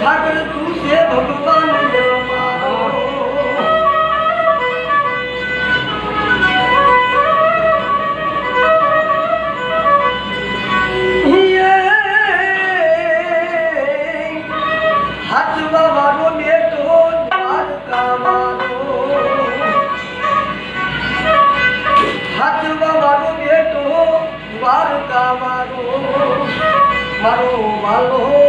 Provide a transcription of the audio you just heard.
ઠાકર તું છે ભગવાન મારો હાથવા વાળો બેટો દ્વારકા મારો હાથવા વાળો બેટો દ્વારકા મારો મારો વાલો